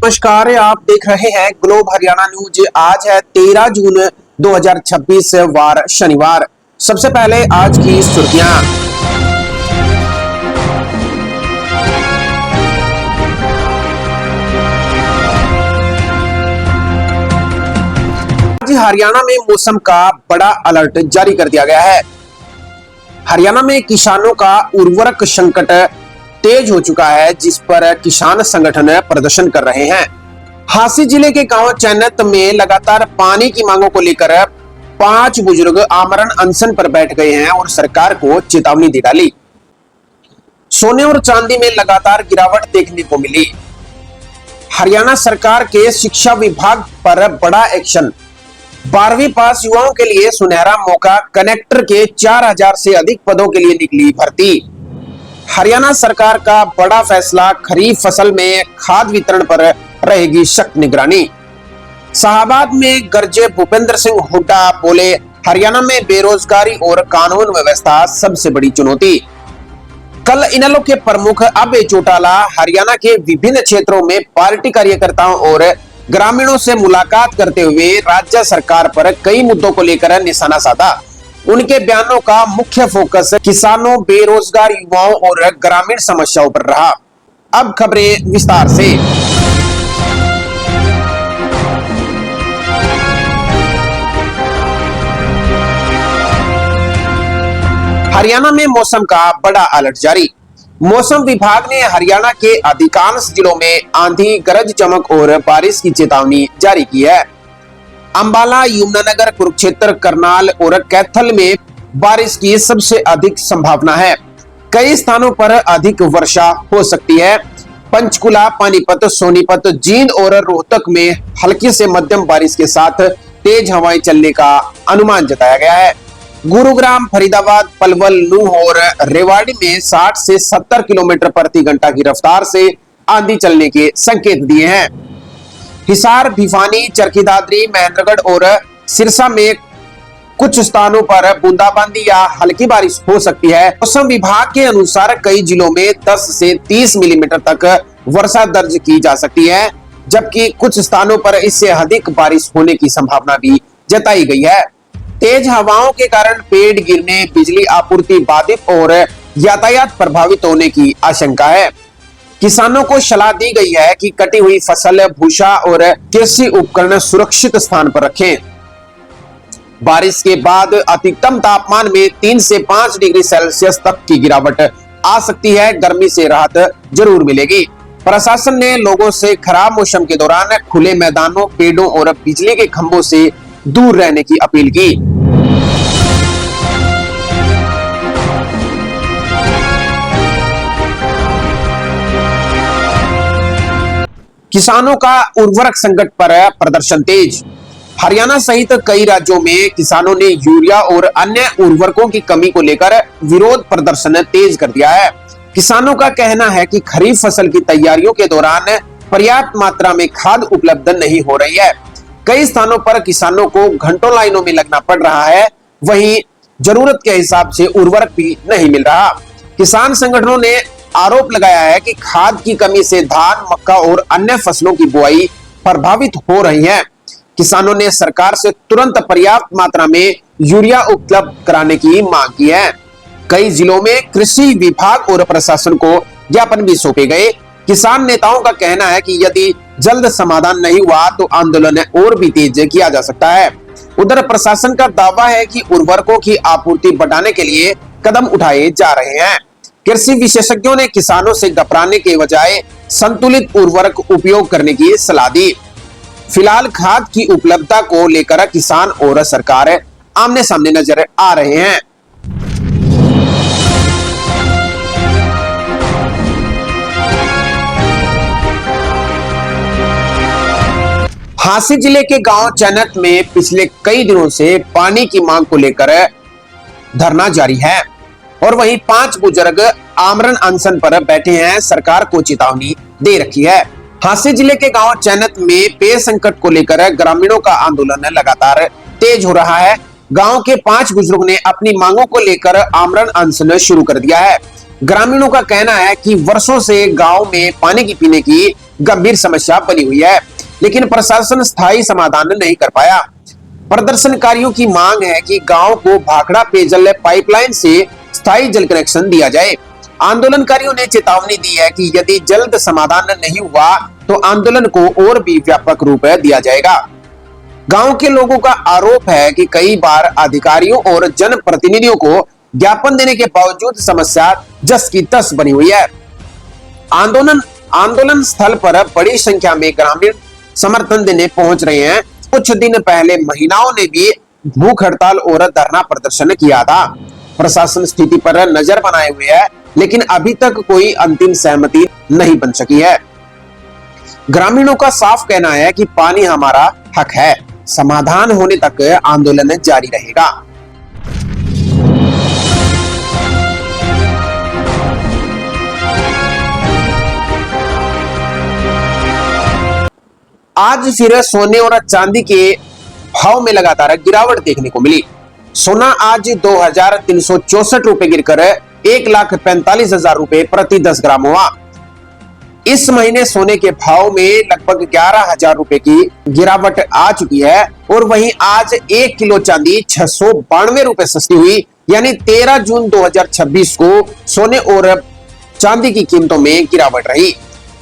नमस्कार, आप देख रहे हैं ग्लोब हरियाणा न्यूज। आज है 13 जून 2026 वार शनिवार। सबसे पहले आज की सुर्खियां। आज हरियाणा में मौसम का बड़ा अलर्ट जारी कर दिया गया है। हरियाणा में किसानों का उर्वरक संकट तेज हो चुका है, जिस पर किसान संगठन प्रदर्शन कर रहे हैं। हांसी जिले के गांव चैनत में लगातार पानी की मांगों को लेकर 5 बुजुर्ग आमरण अनशन पर बैठ गए हैं और सरकार को चेतावनी दे डाली। सोने और चांदी में लगातार गिरावट देखने को मिली। हरियाणा सरकार के शिक्षा विभाग पर बड़ा एक्शन। 12वीं पास युवाओं के लिए सुनहरा मौका। कनेक्टर के 4000 से अधिक पदों के लिए निकली भर्ती। हरियाणा सरकार का बड़ा फैसला। खरीफ फसल में खाद वितरण पर रहेगी सख्त निगरानी। शाहबाद में गरजे भूपेंद्र सिंह हुड्डा, बोले हरियाणा में बेरोजगारी और कानून व्यवस्था सबसे बड़ी चुनौती। कल इनेलो के प्रमुख अभय चौटाला हरियाणा के विभिन्न क्षेत्रों में पार्टी कार्यकर्ताओं और ग्रामीणों से मुलाकात करते हुए राज्य सरकार पर कई मुद्दों को लेकर निशाना साधा। उनके बयानों का मुख्य फोकस किसानों, बेरोजगार युवाओं और ग्रामीण समस्याओं पर रहा। अब खबरें विस्तार से। हरियाणा में मौसम का बड़ा अलर्ट जारी। मौसम विभाग ने हरियाणा के अधिकांश जिलों में आंधी, गरज चमक और बारिश की चेतावनी जारी की है। अंबाला, यमुनानगर, कुरुक्षेत्र, करनाल और कैथल में बारिश की सबसे अधिक संभावना है। कई स्थानों पर अधिक वर्षा हो सकती है। पंचकुला, पानीपत, सोनीपत, जींद और रोहतक में हल्की से मध्यम बारिश के साथ तेज हवाएं चलने का अनुमान जताया गया है। गुरुग्राम, फरीदाबाद, पलवल, नूह और रेवाड़ी में 60 से 70 किलोमीटर प्रति घंटा की रफ्तार से आंधी चलने के संकेत दिए हैं। हिसार, भिवानी, चरखी-दादरी, महेंद्रगढ़ और सिरसा में कुछ स्थानों पर बूंदाबांदी या हल्की बारिश हो सकती है। मौसम विभाग के अनुसार कई जिलों में 10 से 30 मिलीमीटर तक वर्षा दर्ज की जा सकती है, जबकि कुछ स्थानों पर इससे अधिक बारिश होने की संभावना भी जताई गई है। तेज हवाओं के कारण पेड़ गिरने, बिजली आपूर्ति बाधित और यातायात प्रभावित होने की आशंका है। किसानों को सलाह दी गई है कि कटी हुई फसल, भूसा और कृषि उपकरण सुरक्षित स्थान पर रखें। बारिश के बाद अधिकतम तापमान में 3 से 5 डिग्री सेल्सियस तक की गिरावट आ सकती है। गर्मी से राहत जरूर मिलेगी। प्रशासन ने लोगों से खराब मौसम के दौरान खुले मैदानों, पेड़ों और बिजली के खंभों से दूर रहने की अपील की। किसानों का उर्वरक संकट पर प्रदर्शन तेज। हरियाणा सहित कई राज्यों में किसानों ने यूरिया और अन्य उर्वरकों की कमी को लेकर विरोध प्रदर्शन तेज कर दिया है। किसानों का कहना है कि खरीफ फसल की तैयारियों के दौरान पर्याप्त मात्रा में खाद उपलब्ध नहीं हो रही है। कई स्थानों पर किसानों को घंटों लाइनों में लगना पड़ रहा है। वहीं जरूरत के हिसाब से उर्वरक भी नहीं मिल रहा। किसान संगठनों ने आरोप लगाया है कि खाद की कमी से धान, मक्का और अन्य फसलों की बुआई प्रभावित हो रही है। किसानों ने सरकार से तुरंत पर्याप्त मात्रा में यूरिया उपलब्ध कराने की मांग की है। कई जिलों में कृषि विभाग और प्रशासन को ज्ञापन भी सौंपे गए। किसान नेताओं का कहना है कि यदि जल्द समाधान नहीं हुआ तो आंदोलन और भी तेज किया जा सकता है। उधर प्रशासन का दावा है कि उर्वरकों की आपूर्ति बढ़ाने के लिए कदम उठाए जा रहे हैं। कृषि विशेषज्ञों ने किसानों से घबराने के बजाय संतुलित उर्वरक उपयोग करने की सलाह दी। फिलहाल खाद की उपलब्धता को लेकर किसान और सरकार आमने सामने नजर आ रहे हैं। हांसी जिले के गांव चैनत में पिछले कई दिनों से पानी की मांग को लेकर धरना जारी है और वहीं 5 बुजुर्ग आमरण अनशन पर बैठे हैं। सरकार को चेतावनी दे रखी है। हांसी जिले के गांव चैनत में पेय संकट को लेकर ग्रामीणों का आंदोलन लगातार तेज हो रहा है। गांव के 5 बुजुर्ग ने अपनी मांगों को लेकर आमरण अनशन शुरू कर दिया है। ग्रामीणों का कहना है कि वर्षों से गांव में पानी की पीने की गंभीर समस्या बनी हुई है, लेकिन प्रशासन स्थायी समाधान नहीं कर पाया। प्रदर्शनकारियों की मांग है कि गांव को भाखड़ा पेयजल पाइपलाइन से स्थायी जल कनेक्शन दिया जाए। आंदोलनकारियों ने चेतावनी दी है कि यदि जल्द समाधान नहीं हुआ तो आंदोलन को और भी व्यापक रूप दिया जाएगा। गांव के लोगों का आरोप है कि कई बार अधिकारियों और जनप्रतिनिधियों को ज्ञापन देने के बावजूद समस्या जस की तस बनी हुई है। आंदोलन स्थल पर बड़ी संख्या में ग्रामीण समर्थन देने पहुंच रहे हैं। कुछ दिन पहले महिलाओं ने भी भूख हड़ताल और धरना प्रदर्शन किया था। प्रशासन स्थिति पर नजर बनाए हुए है, लेकिन अभी तक कोई अंतिम सहमति नहीं बन सकी है। ग्रामीणों का साफ कहना है कि पानी हमारा हक है, समाधान होने तक आंदोलन जारी रहेगा। आज फिर सोने और चांदी के भाव में लगातार गिरावट देखने को मिली। सोना आज 2364 रुपए गिरकर 1,45,000 रुपए प्रति 10 ग्राम हुआ। इस महीने सोने के भाव में लगभग 11,000 रुपए की गिरावट आ चुकी है और वहीं आज 1 किलो चांदी 692 रुपए सस्ती हुई। यानी 13 जून 2026 को सोने और चांदी की कीमतों में गिरावट रही।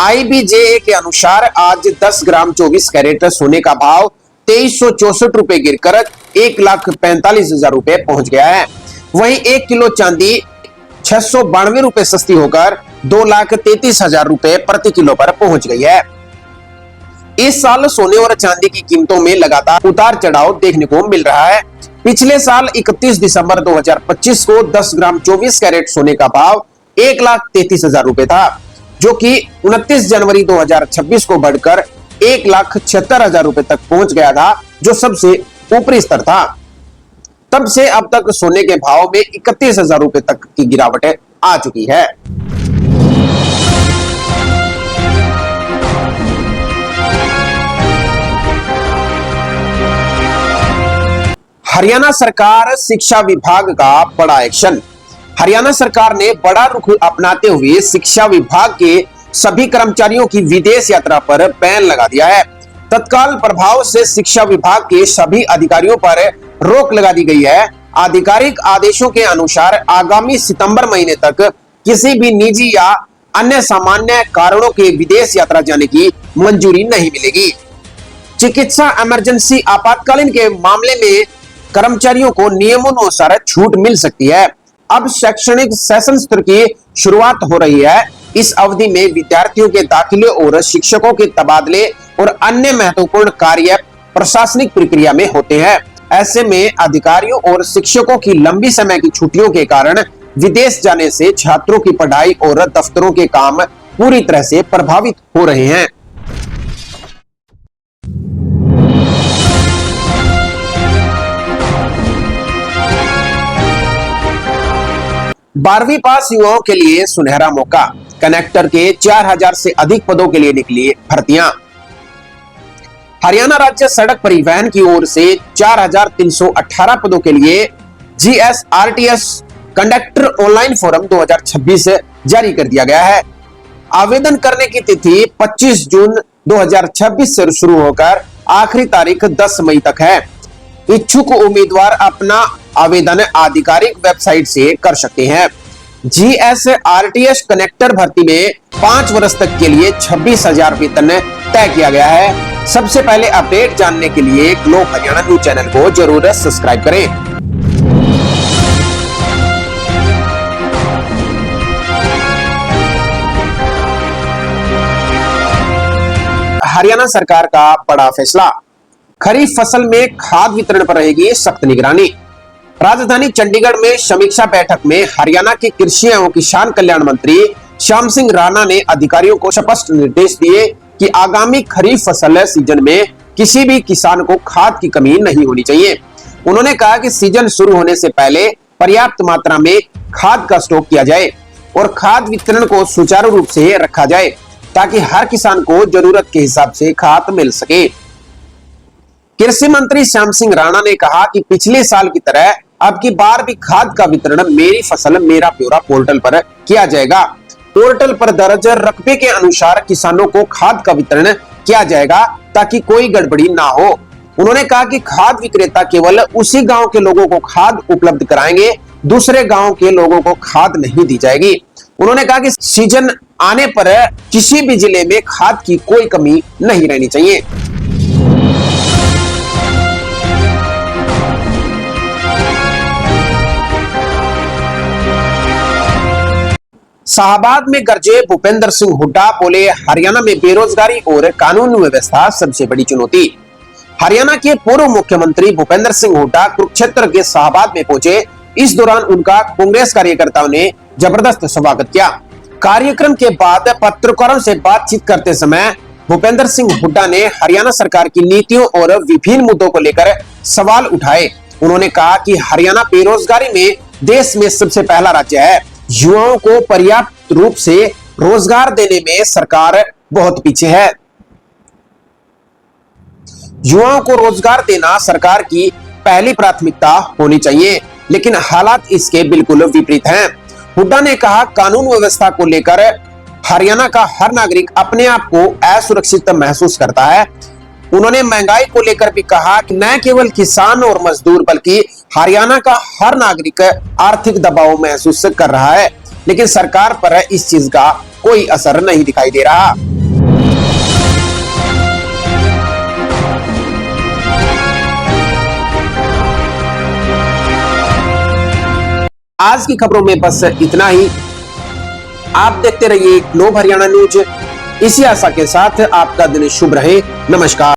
IBJA के अनुसार आज 10 ग्राम 24 कैरेट सोने का भाव 2364 रुपए गिरकर 1,45,000 रुपए पहुंच गया है। वहीं 1 किलो चांदी 692 रुपए सस्ती होकर 2,33,000 रुपए प्रति किलो पर पहुंच गई है। इस साल सोने और चांदी की कीमतों में लगातार उतार चढ़ाव देखने को मिल रहा है। पिछले साल 31 दिसंबर 2025 को 10 ग्राम 24 कैरेट सोने का भाव 1,33,000 रुपए था, जो कि 29 जनवरी 2026 को बढ़कर 1,76,000 रुपए तक पहुंच गया था, जो सबसे ऊपरी स्तर था। तब से अब तक सोने के भाव में 31,000 रुपए तक की गिरावट आ चुकी है। हरियाणा सरकार शिक्षा विभाग का बड़ा एक्शन। हरियाणा सरकार ने बड़ा रुख अपनाते हुए शिक्षा विभाग के सभी कर्मचारियों की विदेश यात्रा पर बैन लगा दिया है। तत्काल प्रभाव से शिक्षा विभाग के सभी अधिकारियों पर रोक लगा दी गई है। आधिकारिक आदेशों के अनुसार आगामी सितंबर महीने तक किसी भी निजी या अन्य सामान्य कारणों के विदेश यात्रा जाने की मंजूरी नहीं मिलेगी। चिकित्सा इमरजेंसी आपातकालीन के मामले में कर्मचारियों को नियमानुसार छूट मिल सकती है। अब शैक्षणिक सेशन सत्र की शुरुआत हो रही है। इस अवधि में विद्यार्थियों के दाखिले और शिक्षकों के तबादले और अन्य महत्वपूर्ण कार्य प्रशासनिक प्रक्रिया में होते हैं। ऐसे में अधिकारियों और शिक्षकों की लंबी समय की छुट्टियों के कारण विदेश जाने से छात्रों की पढ़ाई और दफ्तरों के काम पूरी तरह से प्रभावित हो रहे हैं। बारहवीं पास युवाओं के लिए सुनहरा मौका। कनेक्टर के 4000 से अधिक पदों के लिए निकली भर्तियां। हरियाणा राज्य सड़क परिवहन की ओर से 4318 पदों के लिए GSRTS कंडक्टर ऑनलाइन फॉर्म 2026 जारी कर दिया गया है। आवेदन करने की तिथि 25 जून 2026 से शुरू होकर आखिरी तारीख 10 मई तक है। इच्छुक उम्मीदवार अपना आवेदन आधिकारिक वेबसाइट से कर सकते हैं। GSRTS कनेक्टर भर्ती में 5 वर्ष तक के लिए 26,000 वेतन तय किया गया है। सबसे पहले अपडेट जानने के लिए ग्लोब हरियाणा न्यूज चैनल को जरूर सब्सक्राइब करें। हरियाणा सरकार का बड़ा फैसला। खरीफ फसल में खाद वितरण पर रहेगी सख्त निगरानी। राजधानी चंडीगढ़ में समीक्षा बैठक में हरियाणा के कृषि एवं किसान कल्याण मंत्री श्याम सिंह राणा ने अधिकारियों को स्पष्ट निर्देश दिए कि आगामी खरीफ फसल सीजन में किसी भी किसान को खाद की कमी नहीं होनी चाहिए। उन्होंने कहा कि सीजन शुरू होने से पहले पर्याप्त मात्रा में खाद का स्टॉक किया जाए और खाद वितरण को सुचारू रूप से रखा जाए ताकि हर किसान को जरूरत के हिसाब से खाद मिल सके। कृषि मंत्री श्याम सिंह राणा ने कहा कि पिछले साल की तरह अब की बार भी खाद का वितरण मेरी फसल मेरा ब्यौरा पोर्टल पर किया जाएगा। पोर्टल पर दर्ज रकबे के अनुसार किसानों को खाद का वितरण किया जाएगा ताकि कोई गड़बड़ी ना हो। उन्होंने कहा कि खाद विक्रेता केवल उसी गांव के लोगों को खाद उपलब्ध कराएंगे, दूसरे गांव के लोगों को खाद नहीं दी जाएगी। उन्होंने कहा कि सीजन आने पर किसी भी जिले में खाद की कोई कमी नहीं रहनी चाहिए। शाहबाद में गरजे भूपेंद्र सिंह हुड्डा, बोले हरियाणा में बेरोजगारी और कानून व्यवस्था सबसे बड़ी चुनौती। हरियाणा के पूर्व मुख्यमंत्री भूपेंद्र सिंह हुड्डा कुरुक्षेत्र के शाहबाद में पहुंचे। इस दौरान उनका कांग्रेस कार्यकर्ताओं ने जबरदस्त स्वागत किया। कार्यक्रम के बाद पत्रकारों से बातचीत करते समय भूपेंद्र सिंह हुड्डा ने हरियाणा सरकार की नीतियों और विभिन्न मुद्दों को लेकर सवाल उठाए। उन्होंने कहा कि हरियाणा बेरोजगारी में देश में सबसे पहला राज्य है। युवाओं को पर्याप्त रूप से रोजगार देने में सरकार बहुत पीछे है। युवाओं को रोजगार देना सरकार की पहली प्राथमिकता होनी चाहिए, लेकिन हालात इसके बिल्कुल विपरीत हैं। हुड्डा ने कहा, कानून व्यवस्था को लेकर हरियाणा का हर नागरिक अपने आप को असुरक्षित महसूस करता है। उन्होंने महंगाई को लेकर भी कहा कि न केवल किसान और मजदूर बल्कि हरियाणा का हर नागरिक आर्थिक दबाव महसूस कर रहा है, लेकिन सरकार पर इस चीज का कोई असर नहीं दिखाई दे रहा। आज की खबरों में बस इतना ही। आप देखते रहिए ग्लोब हरियाणा न्यूज। इसी आशा के साथ आपका दिन शुभ रहे। नमस्कार।